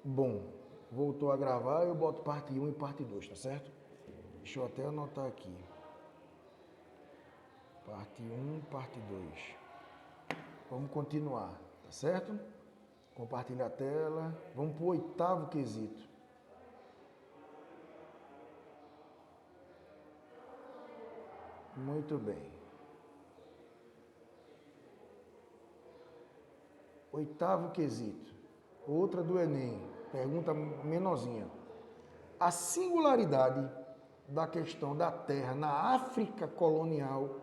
Bom, voltou a gravar, eu boto parte 1 e parte 2, tá certo? Deixa eu até anotar aqui. Parte 1, parte 2. Vamos continuar, tá certo? Compartilhar a tela. Vamos para o 8º quesito. Muito bem. 8º quesito. Outra do Enem. Pergunta menorzinha. A singularidade da questão da terra na África colonial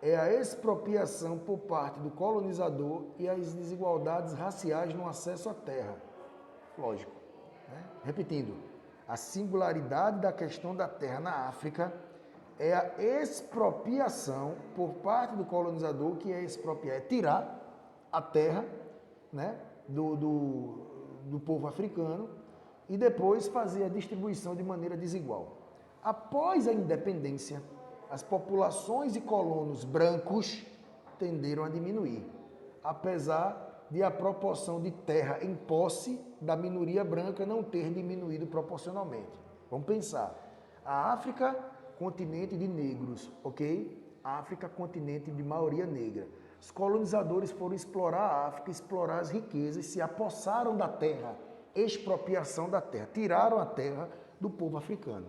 é a expropriação por parte do colonizador e as desigualdades raciais no acesso à terra. Lógico. Né? Repetindo, a singularidade da questão da terra na África é a expropriação por parte do colonizador, que é expropriar, é tirar a terra, né, do povo africano e depois fazer a distribuição de maneira desigual. Após a independência, as populações e colonos brancos tenderam a diminuir, apesar de a proporção de terra em posse da minoria branca não ter diminuído proporcionalmente. Vamos pensar. A África, continente de negros, ok? A África, continente de maioria negra. Os colonizadores foram explorar a África, explorar as riquezas, se apossaram da terra, expropriação da terra, tiraram a terra do povo africano.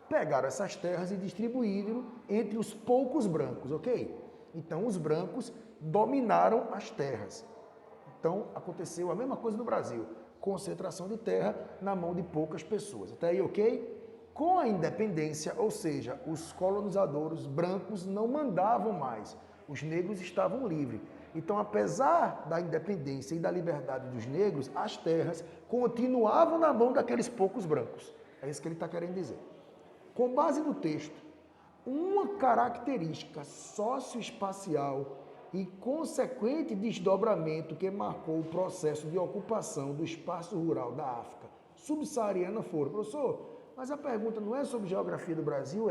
Pegaram essas terras e distribuíram entre os poucos brancos, ok? Então os brancos dominaram as terras. Então aconteceu a mesma coisa no Brasil, concentração de terra na mão de poucas pessoas. Até aí, ok? Com a independência, ou seja, os colonizadores brancos não mandavam mais, os negros estavam livres. Então, apesar da independência e da liberdade dos negros, as terras continuavam na mão daqueles poucos brancos. É isso que ele está querendo dizer. Com base no texto, uma característica socioespacial e consequente desdobramento que marcou o processo de ocupação do espaço rural da África subsaariana foram, professor, mas a pergunta não é sobre geografia do Brasil,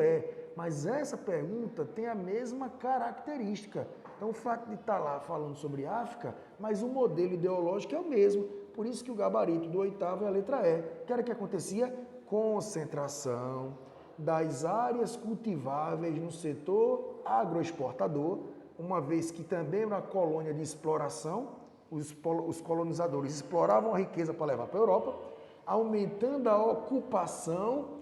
mas essa pergunta tem a mesma característica. Então, o fato de estar lá falando sobre África, mas o modelo ideológico é o mesmo. Por isso que o gabarito do 8º é a letra E. Que era que acontecia? Concentração das áreas cultiváveis no setor agroexportador, uma vez que também era uma colônia de exploração, os colonizadores exploravam a riqueza para levar para a Europa, aumentando a ocupação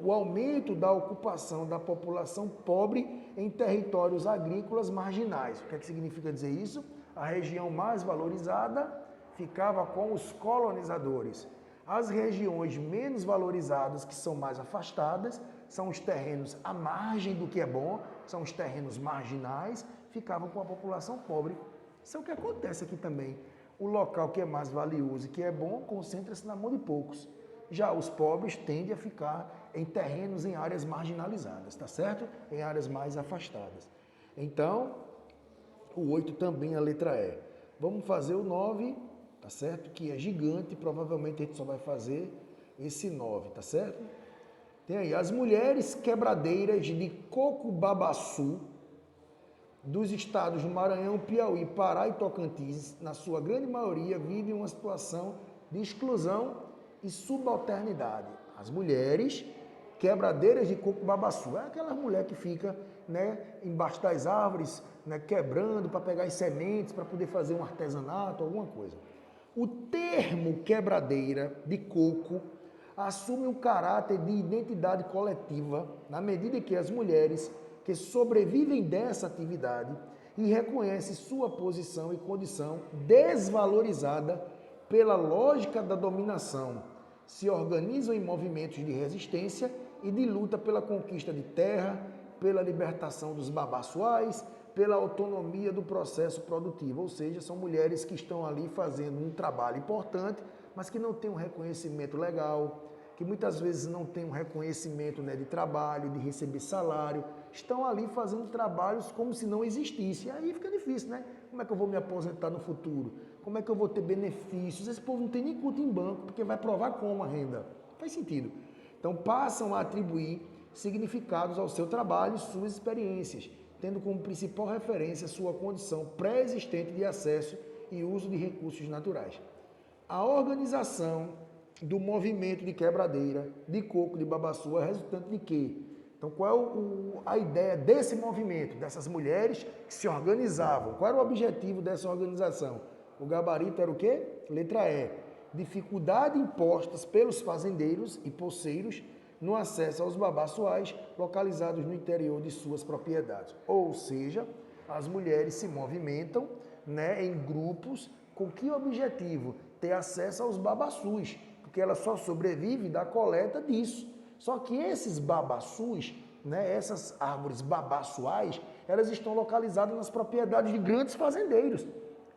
o aumento da ocupação da população pobre em territórios agrícolas marginais. O que é que significa dizer isso? A região mais valorizada ficava com os colonizadores. As regiões menos valorizadas, que são mais afastadas, são os terrenos à margem do que é bom, são os terrenos marginais, ficavam com a população pobre. Isso é o que acontece aqui também. O local que é mais valioso e que é bom concentra-se na mão de poucos. Já os pobres tendem a ficar em terrenos em áreas marginalizadas, tá certo? Em áreas mais afastadas. Então, o 8 também é a letra E. Vamos fazer o 9, tá certo? Que é gigante, provavelmente a gente só vai fazer esse 9, tá certo? Tem aí, as mulheres quebradeiras de Coco-Babaçu, dos estados do Maranhão, Piauí, Pará e Tocantins, na sua grande maioria, vivem uma situação de exclusão e subalternidade. As mulheres quebradeiras de Coco-Babaçu, é aquela mulher que fica, né, embaixo das árvores, né, quebrando para pegar as sementes, para poder fazer um artesanato, alguma coisa. O termo quebradeira de coco assume um caráter de identidade coletiva na medida que as mulheres que sobrevivem dessa atividade e reconhecem sua posição e condição desvalorizada pela lógica da dominação, se organizam em movimentos de resistência e de luta pela conquista de terra, pela libertação dos babaçuais, pela autonomia do processo produtivo, ou seja, são mulheres que estão ali fazendo um trabalho importante, mas que não têm um reconhecimento legal, que muitas vezes não têm um reconhecimento, né, de trabalho, de receber salário, estão ali fazendo trabalhos como se não existisse. Aí fica difícil, né? Como é que eu vou me aposentar no futuro? Como é que eu vou ter benefícios? Esse povo não tem nem conta em banco, porque vai provar como a renda. Faz sentido. Então passam a atribuir significados ao seu trabalho e suas experiências, tendo como principal referência sua condição pré-existente de acesso e uso de recursos naturais. A organização do movimento de quebradeira, de coco, de babaçu é resultante de quê? Então, qual é a ideia desse movimento, dessas mulheres que se organizavam? Qual era o objetivo dessa organização? O gabarito era o quê? Letra E. Dificuldade impostas pelos fazendeiros e poceiros no acesso aos babaçuais localizados no interior de suas propriedades. Ou seja, as mulheres se movimentam, né, em grupos com que objetivo? Ter acesso aos babaçus, porque ela só sobrevive da coleta disso. Só que esses babaçus, né, essas árvores babaçuais, elas estão localizadas nas propriedades de grandes fazendeiros.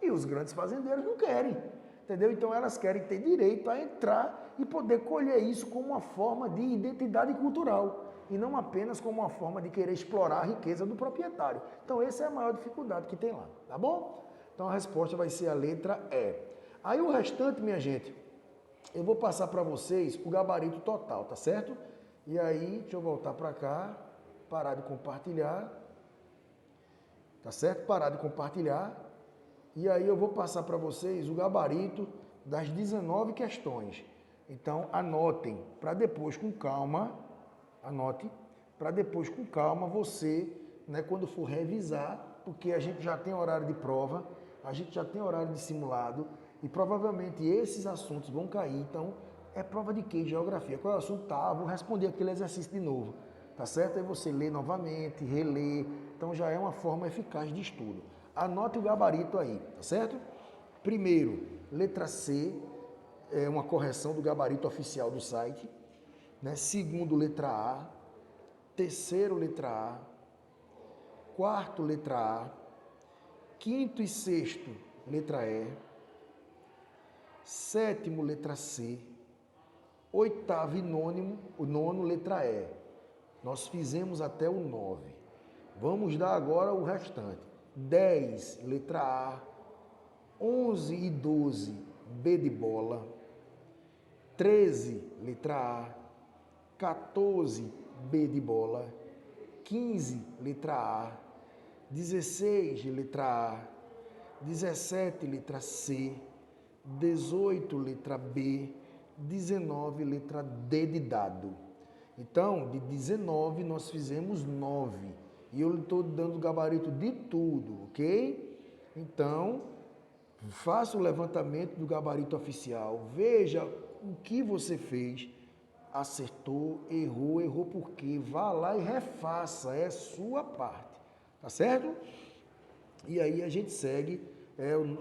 E os grandes fazendeiros não querem, entendeu? Então elas querem ter direito a entrar e poder colher isso como uma forma de identidade cultural e não apenas como uma forma de querer explorar a riqueza do proprietário. Então essa é a maior dificuldade que tem lá, tá bom? Então a resposta vai ser a letra E. Aí o restante, minha gente, eu vou passar para vocês o gabarito total, tá certo? E aí, deixa eu voltar para cá, parar de compartilhar, tá certo? Parar de compartilhar. E aí eu vou passar para vocês o gabarito das 19 questões. Então anotem, para depois com calma, anote, para depois com calma você, né, quando for revisar, porque a gente já tem horário de prova, a gente já tem horário de simulado, e provavelmente esses assuntos vão cair. Então, é prova de quê? Geografia. Qual é o assunto? Tá, vou responder aquele exercício de novo. Tá certo? Aí você lê novamente, relê. Então, já é uma forma eficaz de estudo. Anote o gabarito aí, tá certo? Primeiro, letra C, é uma correção do gabarito oficial do site. Né? Segundo, letra A. Terceiro, letra A. Quarto, letra A. Quinto e sexto, letra E. Sétimo, letra C. Oitavo e nono, letra E. Nós fizemos até o 9. Vamos dar agora o restante. 10, letra A. 11 e 12, B de bola. 13, letra A. 14, B de bola. 15, letra A. 16, letra A. 17, letra C. 18, letra B, 19, letra D de dado. Então, de 19, nós fizemos 9. E eu estou dando o gabarito de tudo, ok? Então, faça o levantamento do gabarito oficial. Veja o que você fez. Acertou, errou por quê? Vá lá e refaça, é sua parte. Tá certo? E aí a gente segue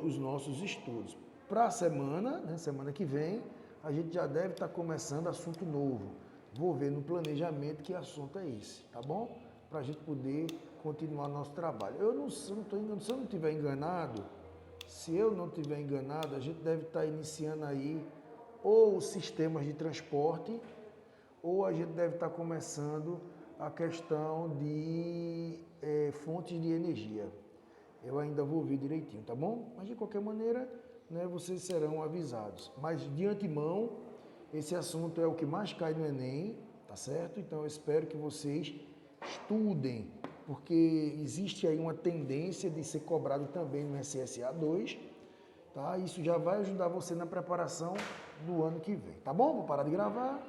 os nossos estudos. Para a semana, né, semana que vem, a gente já deve estar começando assunto novo. Vou ver no planejamento que assunto é esse, tá bom? Para a gente poder continuar nosso trabalho. Se eu não estiver enganado, a gente deve estar iniciando aí ou sistemas de transporte, ou a gente deve estar começando a questão de fontes de energia. Eu ainda vou ver direitinho, tá bom? Mas de qualquer maneira, né, vocês serão avisados. Mas de antemão, esse assunto é o que mais cai no Enem, tá certo? Então eu espero que vocês estudem, porque existe aí uma tendência de ser cobrado também no SSA 2, tá? Isso já vai ajudar você na preparação do ano que vem, tá bom? Vou parar de gravar.